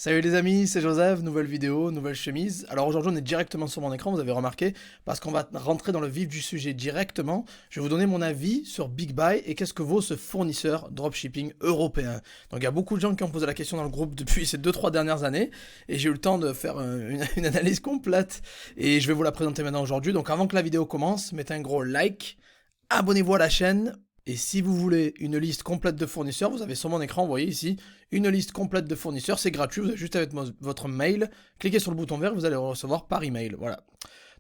Salut les amis, c'est Joseph, nouvelle vidéo, nouvelle chemise. Alors aujourd'hui on est directement sur mon écran, vous avez remarqué, parce qu'on va rentrer dans le vif du sujet directement. Je vais vous donner mon avis sur BigBuy et qu'est-ce que vaut ce fournisseur dropshipping européen. Donc il y a beaucoup de gens qui ont posé la question dans le groupe depuis ces 2-3 dernières années et j'ai eu le temps de faire une analyse complète et je vais vous la présenter maintenant aujourd'hui. Donc avant que la vidéo commence, mettez un gros like, abonnez-vous à la chaîne. Et si vous voulez une liste complète de fournisseurs, vous avez sur mon écran, vous voyez ici, une liste complète de fournisseurs, c'est gratuit, vous avez juste avec votre mail, cliquez sur le bouton vert, vous allez le recevoir par email, voilà.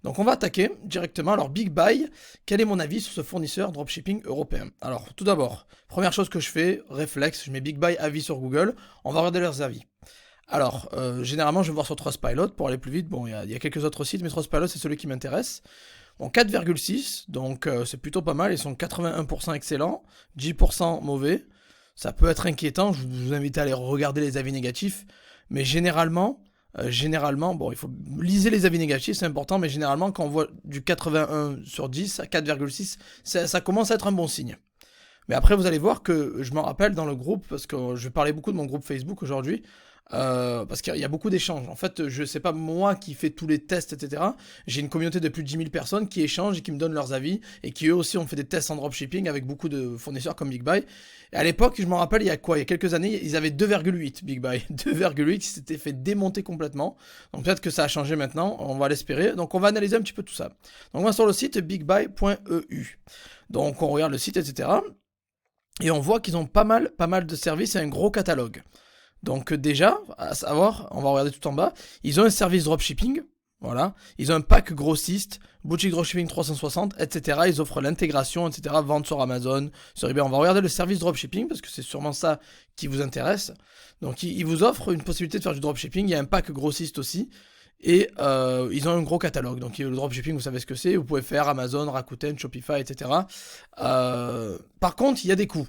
Donc on va attaquer directement, alors BigBuy, quel est mon avis sur ce fournisseur dropshipping européen? Alors tout d'abord, première chose que je fais, réflexe, je mets BigBuy avis sur Google, on va regarder leurs avis. Alors, généralement je vais voir sur Trustpilot pour aller plus vite, bon il y a quelques autres sites, mais Trustpilot c'est celui qui m'intéresse. Bon, 4,6, donc c'est plutôt pas mal, ils sont 81% excellents, 10% mauvais. Ça peut être inquiétant, je vous invite à aller regarder les avis négatifs, mais généralement, bon, il faut liser les avis négatifs, c'est important, mais généralement, quand on voit du 81 sur 10 à 4,6, ça commence à être un bon signe. Mais après, vous allez voir que je me rappelle dans le groupe, parce que je vais parler beaucoup de mon groupe Facebook aujourd'hui, parce qu'il y a beaucoup d'échanges. En fait, je sais pas moi qui fais tous les tests, etc. J'ai une communauté de plus de 10 000 personnes qui échangent et qui me donnent leurs avis et qui eux aussi ont fait des tests en dropshipping avec beaucoup de fournisseurs comme BigBuy. Et à l'époque, je me rappelle, il y a quoi? Il y a quelques années, ils avaient 2,8 BigBuy. 2,8 qui s'était fait démonter complètement. Donc peut-être que ça a changé maintenant, on va l'espérer. Donc on va analyser un petit peu tout ça. Donc on va sur le site bigbuy.eu. Donc on regarde le site, etc. Et on voit qu'ils ont pas mal de services et un gros catalogue. Donc déjà, à savoir, on va regarder tout en bas, ils ont un service dropshipping, voilà, ils ont un pack grossiste, boutique dropshipping 360, etc. Ils offrent l'intégration, etc. Vente sur Amazon, sur eBay. On va regarder le service dropshipping parce que c'est sûrement ça qui vous intéresse. Donc ils vous offrent une possibilité de faire du dropshipping, il y a un pack grossiste aussi. Et ils ont un gros catalogue, donc le dropshipping vous savez ce que c'est, vous pouvez faire Amazon, Rakuten, Shopify, etc. Par contre il y a des coûts.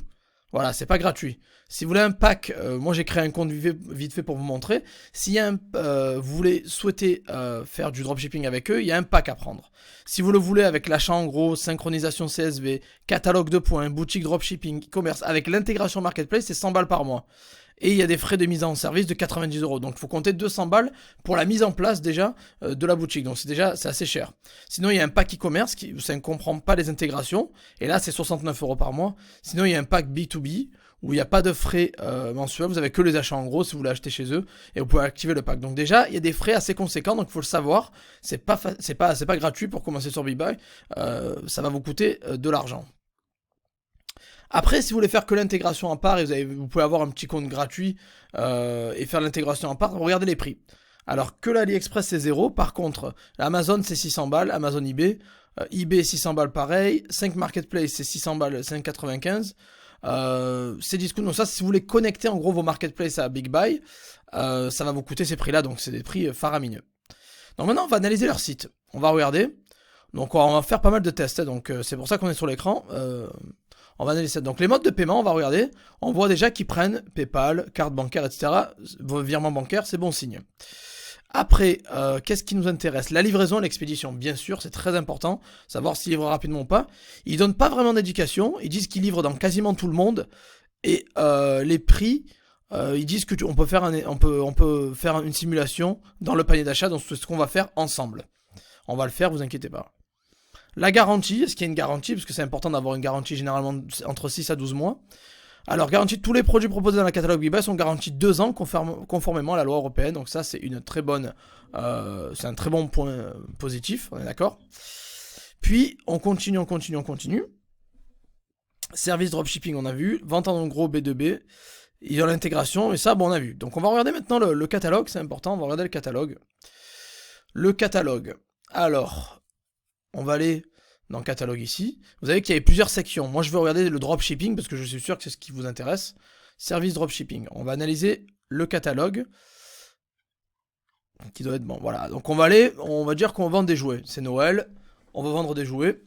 Voilà, c'est pas gratuit. Si vous voulez un pack, moi j'ai créé un compte vite fait pour vous montrer. Si vous souhaitez faire du dropshipping avec eux, il y a un pack à prendre. Si vous le voulez avec l'achat en gros, synchronisation CSV, catalogue de points, boutique dropshipping, e-commerce, avec l'intégration marketplace, c'est 100 balles par mois. Et il y a des frais de mise en service de 90 euros. Donc il faut compter 200 balles pour la mise en place déjà de la boutique. Donc c'est assez cher. Sinon il y a un pack e-commerce ça ne comprend pas les intégrations. Et là c'est 69 euros par mois. Sinon il y a un pack B2B où il n'y a pas de frais mensuels. Vous avez que les achats en gros si vous voulez acheter chez eux. Et vous pouvez activer le pack. Donc déjà il y a des frais assez conséquents. Donc il faut le savoir. C'est pas gratuit pour commencer sur BigBuy. Ça va vous coûter de l'argent. Après, si vous voulez faire que l'intégration à part, et vous pouvez avoir un petit compte gratuit et faire l'intégration à part, regardez les prix. Alors que l'AliExpress c'est 0, par contre, Amazon c'est 600 balles, Amazon eBay, eBay 600 balles pareil, 5 Marketplace c'est 600 balles, 5,95. C'est discount, donc ça si vous voulez connecter en gros vos marketplaces à BigBuy, ça va vous coûter ces prix là, donc c'est des prix faramineux. Donc maintenant on va analyser leur site, on va regarder, donc on va faire pas mal de tests, donc c'est pour ça qu'on est sur l'écran. On va analyser ça. Donc les modes de paiement, on va regarder. On voit déjà qu'ils prennent PayPal, carte bancaire, etc. Vos virements bancaires, c'est bon signe. Après, qu'est-ce qui nous intéresse? La livraison et l'expédition, bien sûr, c'est très important. Savoir s'ils livrent rapidement ou pas. Ils donnent pas vraiment d'indication. Ils disent qu'ils livrent dans quasiment tout le monde. Et les prix, ils disent que on peut faire une simulation dans le panier d'achat. Donc c'est ce qu'on va faire ensemble. On va le faire, vous inquiétez pas. La garantie, est-ce qu'il y a une garantie? Parce que c'est important d'avoir une garantie généralement entre 6 à 12 mois. Alors, garantie, tous les produits proposés dans la catalogue BigBuy sont garantis 2 ans conformément à la loi européenne. Donc ça, c'est un très bon point positif, on est d'accord? Puis, on continue. Service dropshipping, on a vu. Vente en gros B2B. Il y a l'intégration, et ça, bon, on a vu. Donc, on va regarder maintenant le catalogue, c'est important, on va regarder le catalogue. Le catalogue. Alors... on va aller dans le catalogue ici. Vous avez qu'il y avait plusieurs sections. Moi, je veux regarder le dropshipping parce que je suis sûr que c'est ce qui vous intéresse. Service dropshipping. On va analyser le catalogue qui doit être bon. Voilà. Donc, on va dire qu'on vend des jouets. C'est Noël. On va vendre des jouets.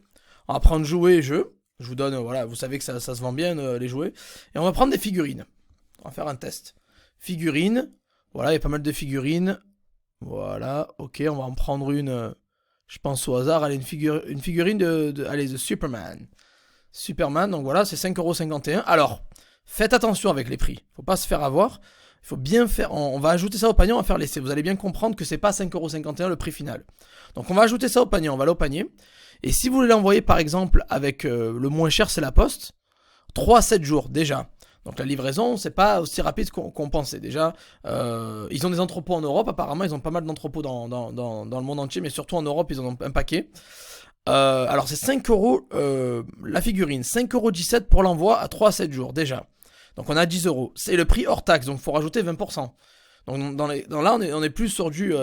On va prendre jouets et jeux. Je vous donne, voilà, vous savez que ça se vend bien, les jouets. Et on va prendre des figurines. On va faire un test. Figurines. Voilà, il y a pas mal de figurines. Voilà. Ok, on va en prendre une... je pense au hasard, allez, une figurine de Superman. Superman, donc voilà, c'est 5,51€. Alors, faites attention avec les prix, faut pas se faire avoir. Il faut bien faire, on va ajouter ça au panier, on va faire l'essai. Vous allez bien comprendre que c'est pas 5,51 € le prix final. Donc on va ajouter ça au panier, on va aller au panier. Et si vous voulez l'envoyer par exemple avec le moins cher, c'est la poste, 3 à 7 jours déjà. Donc la livraison, c'est pas aussi rapide qu'on pensait. Déjà, ils ont des entrepôts en Europe, apparemment, ils ont pas mal d'entrepôts dans le monde entier, mais surtout en Europe, ils en ont un paquet. Alors c'est 5 € la figurine, 5,17 € pour l'envoi à 3 à 7 jours déjà. Donc on a 10 €. C'est le prix hors taxe, donc il faut rajouter 20%. Donc là, on est plus sur du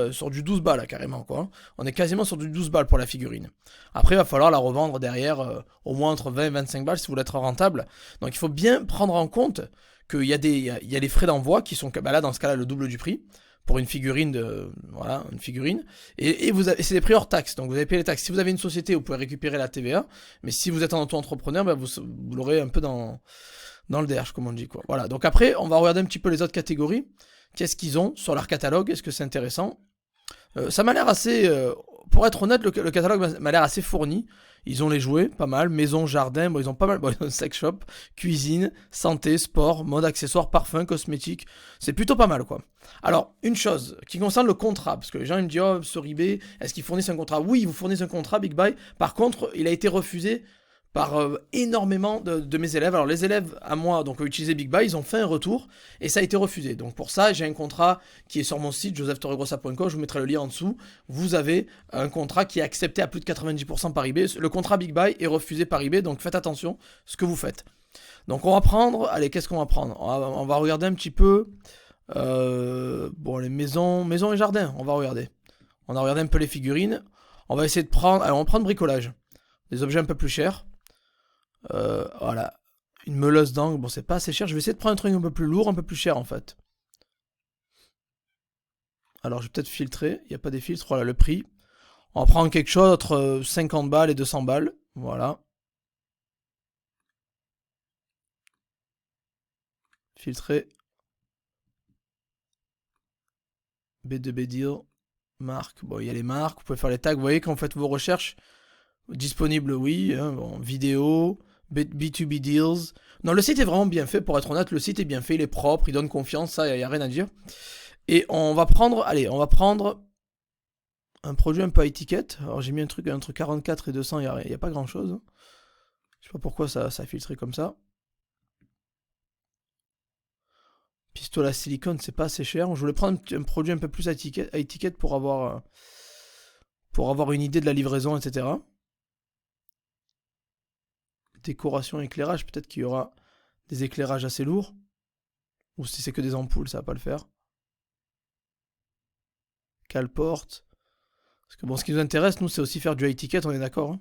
12 balles, là, carrément, quoi. On est quasiment sur du 12 balles pour la figurine. Après, il va falloir la revendre derrière au moins entre 20 et 25 balles si vous voulez être rentable. Donc il faut bien prendre en compte qu'il y a les frais d'envoi qui sont, bah là, dans ce cas-là, le double du prix pour une figurine voilà, une figurine. Et c'est des prix hors taxes, donc vous avez payé les taxes. Si vous avez une société, vous pouvez récupérer la TVA, mais si vous êtes un auto-entrepreneur, bah, vous l'aurez un peu dans le DRH, comme on dit, quoi. Voilà, donc après, on va regarder un petit peu les autres catégories. Qu'est-ce qu'ils ont sur leur catalogue? Est-ce que c'est intéressant? Ça m'a l'air assez... pour être honnête, le catalogue m'a l'air assez fourni. Ils ont les jouets, pas mal. Maison, jardin, bon, ils ont pas mal. Bon, sex shop, cuisine, santé, sport, mode, accessoires, parfum, cosmétiques. C'est plutôt pas mal, quoi. Alors, une chose qui concerne le contrat, parce que les gens ils me disent, oh, sur eBay, est-ce qu'ils fournissent un contrat? Oui, ils vous fournissent un contrat, Big Buy. Par contre, il a été refusé par énormément de mes élèves. Alors les élèves à moi, donc utiliser Big Buy, ils ont fait un retour et ça a été refusé. Donc pour ça, j'ai un contrat qui est sur mon site josephtorregrossa.com, je vous mettrai le lien en dessous. Vous avez un contrat qui est accepté à plus de 90% par eBay. Le contrat Big Buy est refusé par eBay, donc faites attention ce que vous faites. Donc on va prendre, allez, qu'est-ce qu'on va prendre? On va regarder un petit peu, bon, les maisons et jardins, on va regarder. On a regardé un peu les figurines. On va essayer de prendre, alors on va prendre bricolage. Des objets un peu plus chers. Voilà, une meuleuse d'angle, bon c'est pas assez cher, je vais essayer de prendre un truc un peu plus lourd, un peu plus cher en fait. Alors je vais peut-être filtrer, il n'y a pas des filtres, voilà le prix. On va prendre quelque chose entre 50 balles et 200 balles, voilà. Filtrer. B2B Deal, marque, bon il y a les marques, vous pouvez faire les tags, vous voyez quand vous faites vos recherches, disponible oui, hein, bon, vidéo... B2B Deals. Non, le site est vraiment bien fait, pour être honnête, le site est bien fait, il est propre, il donne confiance, ça, il n'y a rien à dire. Et on va prendre, allez, on va prendre un produit un peu à étiquette. Alors j'ai mis un truc entre 44 et 200, il n'y a pas grand chose. Je sais pas pourquoi ça a filtré comme ça. Pistolet à silicone, c'est pas assez cher. Je voulais prendre un produit un peu plus à étiquette pour avoir une idée de la livraison, etc. Décoration, éclairage, peut-être qu'il y aura des éclairages assez lourds. Ou si c'est que des ampoules, ça va pas le faire. Calporte. Parce que bon, ce qui nous intéresse, nous, c'est aussi faire du high ticket, on est d'accord, hein.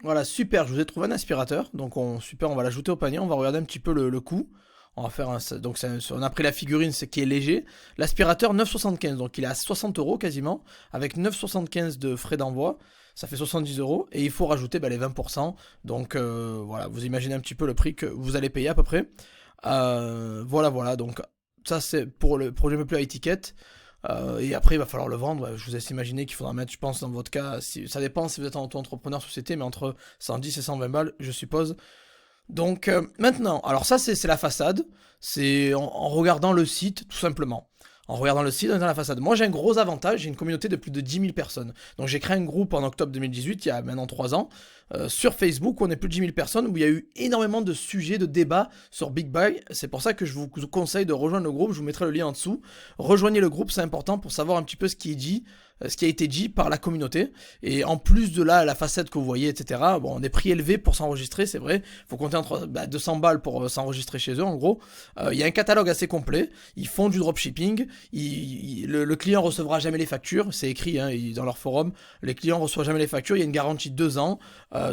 Voilà, super, je vous ai trouvé un aspirateur. Donc super, on va l'ajouter au panier, on va regarder un petit peu le coût. On va faire donc on a pris la figurine, ce qui est léger. L'aspirateur 9,75, donc il est à 60 € quasiment, avec 9,75 de frais d'envoi. Ça fait 70 €, et il faut rajouter les 20%. Donc voilà, vous imaginez un petit peu le prix que vous allez payer à peu près. Voilà, donc ça c'est pour le produit un peu plus à étiquette. Et après il va falloir le vendre. Je vous laisse imaginer qu'il faudra mettre, je pense dans votre cas, ça dépend si vous êtes en auto-entrepreneur société, mais entre 110 et 120 balles je suppose. Donc maintenant, alors ça c'est la façade, c'est en regardant le site tout simplement. En regardant le site, on est dans la façade. Moi j'ai un gros avantage, j'ai une communauté de plus de 10 000 personnes. Donc j'ai créé un groupe en octobre 2018, il y a maintenant 3 ans, sur Facebook, où on est plus de 10 000 personnes, où il y a eu énormément de sujets, de débats sur Big Buy. C'est pour ça que je vous conseille de rejoindre le groupe, je vous mettrai le lien en dessous. Rejoignez le groupe, c'est important pour savoir un petit peu ce qui est dit, ce qui a été dit par la communauté. Et en plus de là, la façade que vous voyez, etc., bon, on est prix élevé pour s'enregistrer, c'est vrai. Il faut compter entre 200 balles pour s'enregistrer chez eux, en gros. Il y a un catalogue assez complet. Ils font du dropshipping. Le client recevra jamais les factures. C'est écrit dans leur forum. Les clients ne reçoivent jamais les factures. Il y a une garantie de 2 ans.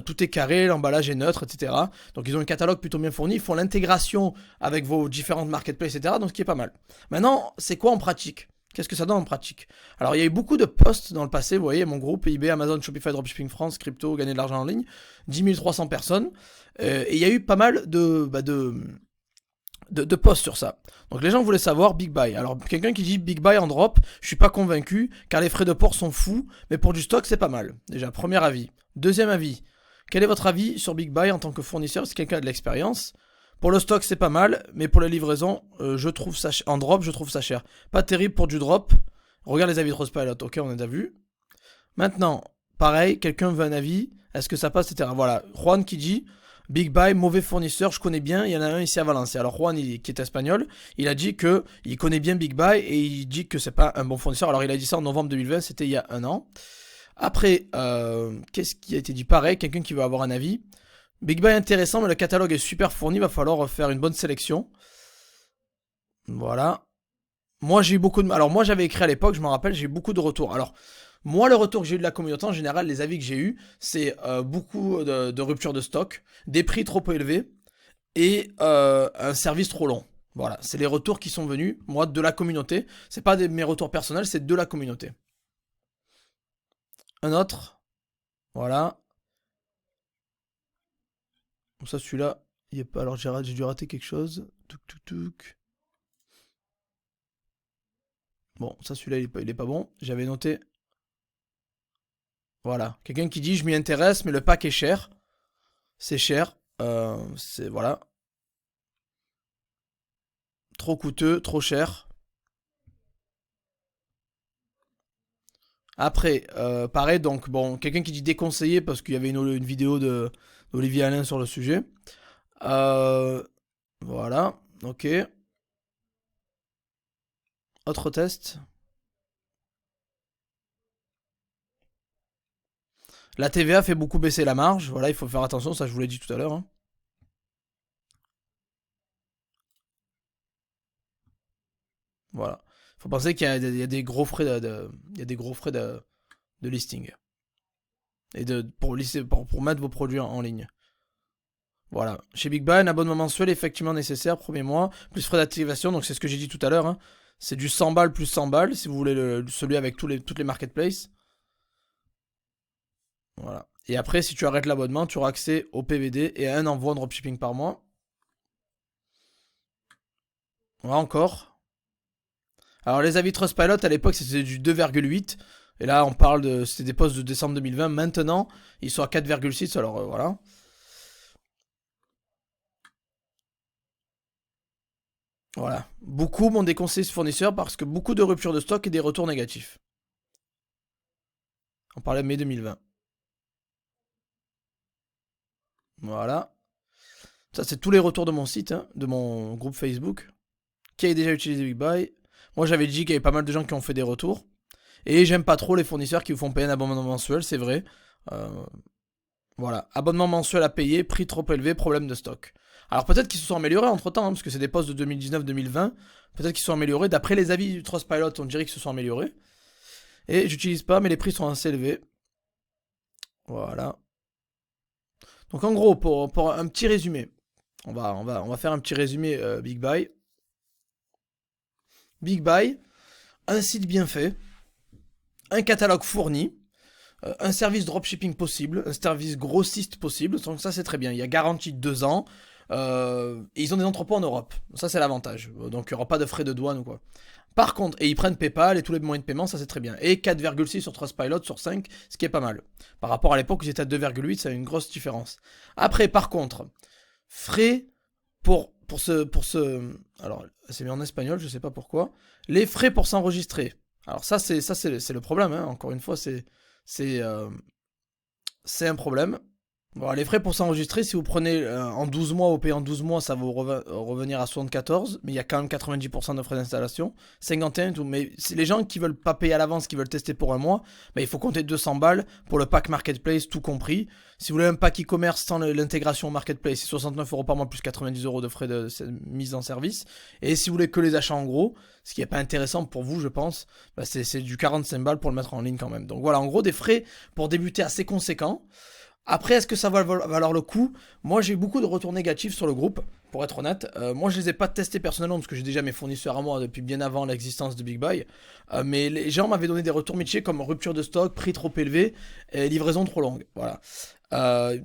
Tout est carré, l'emballage est neutre, etc. Donc ils ont un catalogue plutôt bien fourni. Ils font l'intégration avec vos différentes marketplaces, etc. Donc ce qui est pas mal. Maintenant, c'est quoi en pratique ? Qu'est-ce que ça donne en pratique? Alors il y a eu beaucoup de posts dans le passé, vous voyez, mon groupe, eBay, Amazon, Shopify, Dropshipping France, crypto, gagner de l'argent en ligne, 10 300 personnes, et il y a eu pas mal de posts sur ça. Donc les gens voulaient savoir Big Buy. Alors quelqu'un qui dit Big Buy en drop, je suis pas convaincu, car les frais de port sont fous, mais pour du stock c'est pas mal. Déjà, premier avis. Deuxième avis, quel est votre avis sur Big Buy en tant que fournisseur, si quelqu'un a de l'expérience? Pour le stock, c'est pas mal, mais pour la livraison, je trouve ça en drop, je trouve ça cher. Pas terrible pour du drop. Regarde les avis de Trustpilot, ok, on a déjà vu. Maintenant, pareil, quelqu'un veut un avis, est-ce que ça passe, etc. Voilà, Juan qui dit Big Buy, mauvais fournisseur, je connais bien, il y en a un ici à Valenciennes. Alors Juan, qui est espagnol, il a dit que il connaît bien Big Buy et il dit que c'est pas un bon fournisseur. Alors il a dit ça en novembre 2020, c'était il y a un an. Après, qu'est-ce qui a été dit? Pareil, quelqu'un qui veut avoir un avis. Big Buy intéressant, mais le catalogue est super fourni, va falloir faire une bonne sélection. Voilà. Moi j'ai eu beaucoup de... Alors moi j'avais écrit à l'époque, je me rappelle, j'ai eu beaucoup de retours. Alors moi le retour que j'ai eu de la communauté en général, les avis que j'ai eu, c'est beaucoup de rupture de stock, des prix trop élevés et un service trop long. Voilà, c'est les retours qui sont venus, moi, de la communauté. C'est pas mes retours personnels, c'est de la communauté. Un autre, voilà. Ça celui-là, il est pas... Alors j'ai dû rater quelque chose. Touk touk touk. Bon, ça celui-là il est pas bon. J'avais noté. Voilà. Quelqu'un qui dit je m'y intéresse, mais le pack est cher. C'est cher. C'est voilà. Trop coûteux, trop cher. Après, pareil, donc bon, quelqu'un qui dit déconseillé parce qu'il y avait une vidéo de d'Olivier Alain sur le sujet. Euh, voilà, ok. Autre test. La TVA fait beaucoup baisser la marge. Voilà, il faut faire attention, ça je vous l'ai dit tout à l'heure, hein. Voilà. Il faut penser qu'il y a des gros frais il y a des gros frais de listing. Et pour mettre vos produits en ligne. Voilà. Chez Big Buy, un abonnement mensuel est effectivement nécessaire, premier mois, plus frais d'activation, donc c'est ce que j'ai dit tout à l'heure, hein. C'est du 100 balles plus 100 balles, si vous voulez celui avec toutes les marketplaces. Voilà. Et après, si tu arrêtes l'abonnement, tu auras accès au PVD et à un envoi en dropshipping par mois. Voilà encore. Alors les avis Trustpilot, à l'époque, c'était du 2,8. Et là, on parle de... C'était des posts de décembre 2020. Maintenant, ils sont à 4,6. Alors voilà. Voilà. Beaucoup m'ont déconseillé ce fournisseur parce que beaucoup de ruptures de stock et des retours négatifs. On parlait de mai 2020. Voilà. Ça, c'est tous les retours de mon site, hein, de mon groupe Facebook. Qui a déjà utilisé Big Buy. Moi, j'avais dit qu'il y avait pas mal de gens qui ont fait des retours. Et j'aime pas trop les fournisseurs qui vous font payer un abonnement mensuel, c'est vrai. Euh, voilà. Abonnement mensuel à payer, prix trop élevé, problème de stock. Alors peut-être qu'ils se sont améliorés entre temps, hein, parce que c'est des posts de 2019-2020. Peut-être qu'ils se sont améliorés. D'après les avis du Trustpilot, on dirait qu'ils se sont améliorés. Et j'utilise pas, mais les prix sont assez élevés. Voilà. Donc en gros, pour un petit résumé, on va faire un petit résumé Big Buy. Big Buy, un site bien fait, un catalogue fourni, un service dropshipping possible, un service grossiste possible, donc ça c'est très bien, il y a garantie de 2 ans, et ils ont des entrepôts en Europe, ça c'est l'avantage, donc il n'y aura pas de frais de douane ou quoi. Par contre, et ils prennent PayPal et tous les moyens de paiement, ça c'est très bien. Et 4,6 sur Trustpilot sur 5, ce qui est pas mal. Par rapport à l'époque où ils étaient à 2,8, ça a une grosse différence. Après, par contre, frais pour ce, alors c'est mis en espagnol, je sais pas pourquoi. Les frais pour s'enregistrer. Alors ça c'est le problème, hein. Encore une fois, c'est euh, c'est un problème. Bon, les frais pour s'enregistrer, si vous prenez en 12 mois, vous payez en 12 mois, ça va vous revenir à 74, mais il y a quand même 90% de frais d'installation, 51 et tout. Mais les gens qui veulent pas payer à l'avance, qui veulent tester pour un mois, bah, il faut compter 200 balles pour le pack marketplace, tout compris. Si vous voulez un pack e-commerce sans l'intégration marketplace, c'est 69 euros par mois plus 90 euros de frais de mise en service. Et si vous voulez que les achats en gros, ce qui n'est pas intéressant pour vous, je pense, bah, c'est du 45 balles pour le mettre en ligne quand même. Donc voilà, en gros, des frais pour débuter assez conséquents. Après, est-ce que ça va valoir le coup? Moi, j'ai eu beaucoup de retours négatifs sur le groupe, pour être honnête. Moi, je les ai pas testés personnellement, parce que j'ai déjà mes fournisseurs à moi depuis bien avant l'existence de Big Buy. Mais les gens m'avaient donné des retours mitigés comme rupture de stock, prix trop élevé et livraison trop longue. Voilà. Euh,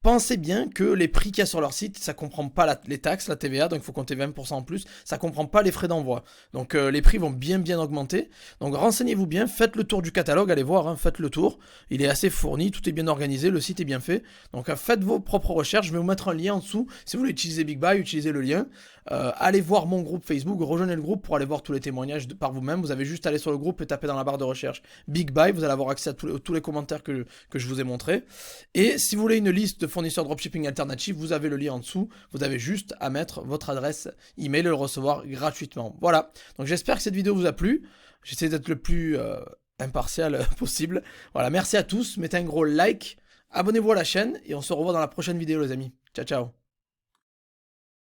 pensez bien que les prix qu'il y a sur leur site, ça comprend pas les taxes, la TVA, donc il faut compter 20% en plus, ça comprend pas les frais d'envoi. Donc les prix vont bien augmenter. Donc renseignez-vous bien, faites le tour du catalogue, allez voir, hein, faites le tour. Il est assez fourni, tout est bien organisé, le site est bien fait. Donc faites vos propres recherches, je vais vous mettre un lien en dessous. Si vous voulez utiliser BigBuy, utilisez le lien. Allez voir mon groupe Facebook, rejoignez le groupe pour aller voir tous les témoignages par vous-même. Vous avez juste à aller sur le groupe et taper dans la barre de recherche BigBuy, vous allez avoir accès à tous les commentaires que je vous ai montrés. Et si vous voulez une liste de fournisseurs dropshipping alternatifs, vous avez le lien en dessous. Vous avez juste à mettre votre adresse email et le recevoir gratuitement. Voilà. Donc j'espère que cette vidéo vous a plu. J'essaie d'être le plus impartial possible. Voilà. Merci à tous. Mettez un gros like. Abonnez-vous à la chaîne et on se revoit dans la prochaine vidéo, les amis. Ciao, ciao.